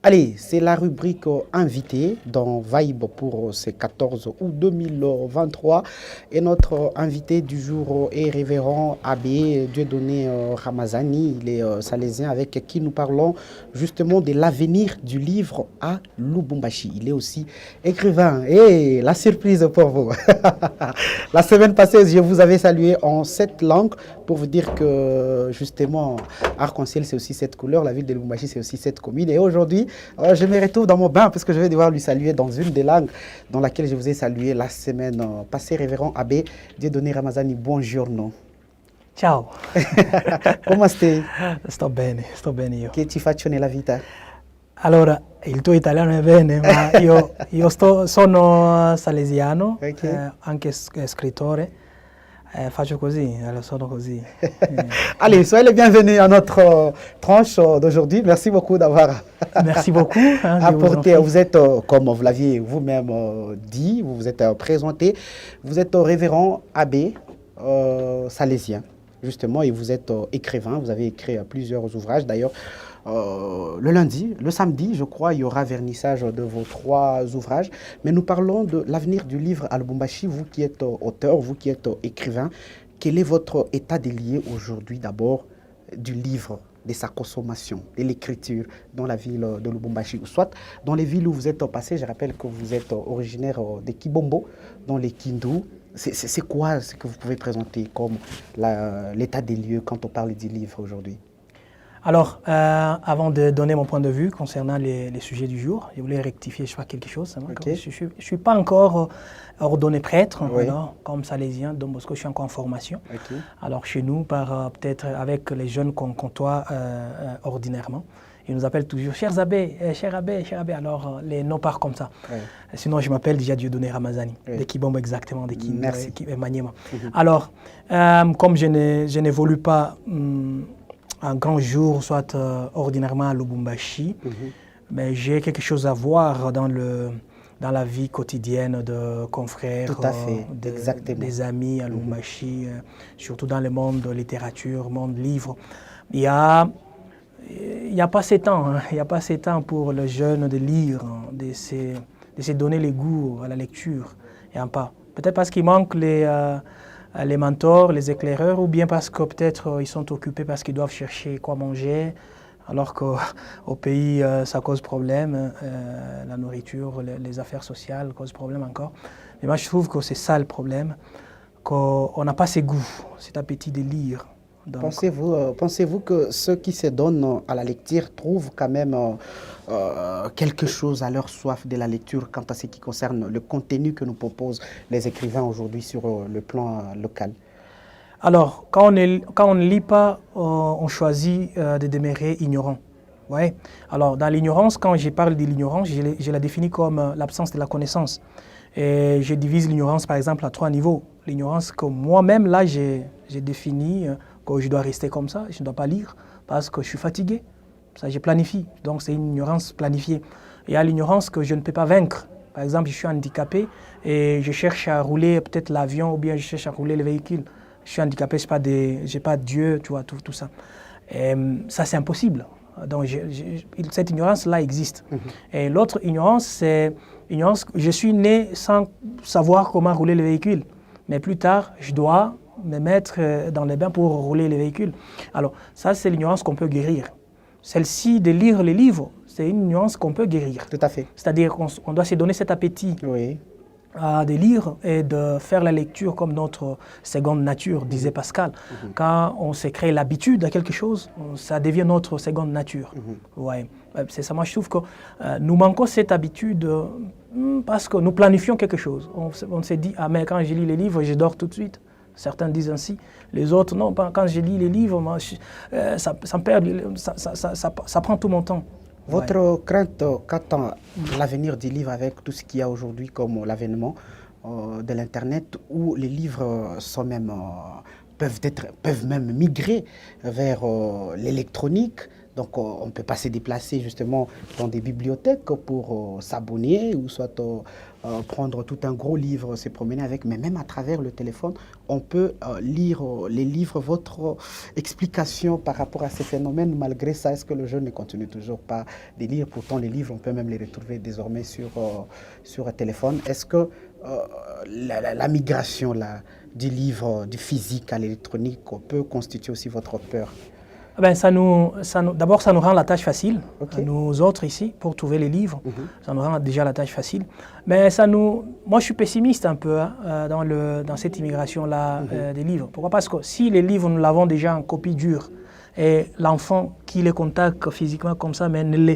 Allez, c'est la rubrique invité dans Vibe pour ce 14 août 2023. Et notre invité du jour est révérend Abbé Dieudonné Ramazani. Il est salésien avec qui nous parlons justement de l'avenir du livre à Lubumbashi. Il est aussi écrivain. Et la surprise pour vous. La semaine passée, je vous avais salué en 7 langues pour vous dire que justement, Arc-en-Ciel, c'est aussi cette couleur. La ville de Lubumbashi, c'est aussi cette commune. Et aujourd'hui, je me retrouve dans mon bain parce que je vais devoir lui saluer dans une des langues dans laquelle je vous ai salué la semaine passée. Révérend Abbé Dieudonné Ramazani, buongiorno. Ciao. Come stai? Sto bene io. Che ci faccio nella vita? Allora, il tuo italiano è bene, ma sono salesiano, Ok. anche scrittore, faccio così, sono così. Allez, soyez les bienvenus à notre tranche d'aujourd'hui. Merci beaucoup d'avoir Merci beaucoup. Je vous en apporté. prie. Vous êtes, comme vous l'aviez vous-même dit, vous vous êtes présenté, vous êtes révérend abbé salésien, justement, et vous êtes écrivain. Vous avez écrit plusieurs ouvrages. D'ailleurs, le samedi, je crois, il y aura vernissage de vos 3 ouvrages. Mais nous parlons de l'avenir du livre à Lubumbashi. Vous qui êtes auteur, vous qui êtes écrivain, quel est votre état des lieux aujourd'hui d'abord du livre, de sa consommation, de l'écriture dans la ville de Lubumbashi, ou soit dans les villes où vous êtes passé? Je rappelle que vous êtes originaire de Kibombo, dans les Kindu. C'est quoi ce que vous pouvez présenter comme l'état des lieux quand on parle du livre aujourd'hui? Alors, avant de donner mon point de vue concernant les sujets du jour, je voulais rectifier quelque chose. Ok. Je ne suis pas encore ordonné prêtre, Oui. alors, comme salésien, donc parce que je suis encore en formation. Ok. Alors chez nous, peut-être avec les jeunes qu'on côtoie ordinairement, ils nous appellent toujours chers abbés, cher abbé, cher abbé. Alors les noms partent comme ça. Ouais. Sinon, je m'appelle déjà Dieudonné Ramazani, Oui. de Kibombo exactement, Merci. Maniema. Mhm. Alors, comme je n'évolue pas un grand jour, soit ordinairement à Lubumbashi, Mhm. mais j'ai quelque chose à voir dans la vie quotidienne de confrères, Tout à fait, exactement. des amis à Lubumbashi, surtout dans le monde de littérature, monde livre. Il y a pas ces temps, hein. Il n'y a pas ces temps pour les jeunes de lire, hein, de se donner les goûts à la lecture. Il n'y a pas. Peut-être parce qu'il manque les mentors, les éclaireurs, ou bien parce que peut-être ils sont occupés parce qu'ils doivent chercher quoi manger, alors qu'au pays, ça cause problème, la nourriture, les affaires sociales causent problème encore. Mais moi, je trouve que c'est ça le problème, qu'on n'a pas ces goûts, cet appétit de lire. Donc, Pensez-vous que ceux qui se donnent à la lecture trouvent quand même quelque chose à leur soif de la lecture quant à ce qui concerne le contenu que nous proposent les écrivains aujourd'hui sur le plan local? alors, quand on ne lit pas, on choisit de demeurer ignorant. Ouais. Alors, dans l'ignorance, quand je parle de l'ignorance, je la définis comme l'absence de la connaissance. Et je divise l'ignorance, par exemple, à 3 niveaux. L'ignorance que moi-même, là, j'ai défini que je dois rester comme ça, je ne dois pas lire parce que je suis fatigué. Ça, je planifie. Donc, c'est une ignorance planifiée. Il y a l'ignorance que je ne peux pas vaincre. Par exemple, je suis handicapé et je cherche à rouler peut-être l'avion ou bien je cherche à rouler le véhicule. Je suis handicapé, je n'ai pas Dieu, tu vois, tout ça. Et ça, c'est impossible. Donc, cette ignorance-là existe. Et l'autre ignorance, c'est ignorance. Je suis né sans savoir comment rouler le véhicule. Mais plus tard, je dois me mettre dans les bains pour rouler le véhicule. Alors, ça, c'est l'ignorance qu'on peut guérir. Celle-ci de lire les livres, c'est une ignorance qu'on peut guérir. Tout à fait. C'est-à-dire qu'on doit se donner cet appétit Oui. de lire et de faire la lecture comme notre seconde nature, disait Pascal. Quand on se crée l'habitude à quelque chose, ça devient notre seconde nature. Ouais. C'est ça, moi je trouve que nous manquons cette habitude parce que nous planifions quelque chose. On s'est dit, ah mais quand je lis les livres, je dors tout de suite. Certains disent ainsi. Les autres, non, quand je lis les livres, moi, ça me perd, ça prend tout mon temps. Votre crainte quant à l'avenir du livre avec tout ce qu'il y a aujourd'hui comme l'avènement de l'Internet, où les livres sont même, peuvent même migrer vers l'électronique, Donc, on ne peut pas se déplacer justement dans des bibliothèques pour s'abonner ou soit prendre tout un gros livre, se promener avec. Mais même à travers le téléphone, on peut lire les livres, votre explication par rapport à ces phénomènes. Malgré ça, est-ce que le jeune ne continue toujours pas de lire? Pourtant, les livres, on peut même les retrouver désormais sur un téléphone. Est-ce que la migration là, du livre, du physique à l'électronique peut constituer aussi votre peur? Ben, d'abord, ça nous rend la tâche facile, Okay. nous autres ici, pour trouver les livres. Ça nous rend déjà la tâche facile. Mais moi, je suis pessimiste un peu dans cette immigration-là des livres. Pourquoi? Parce que si les livres, nous l'avons déjà en copie dure, et l'enfant qui les contacte physiquement comme ça, mais ne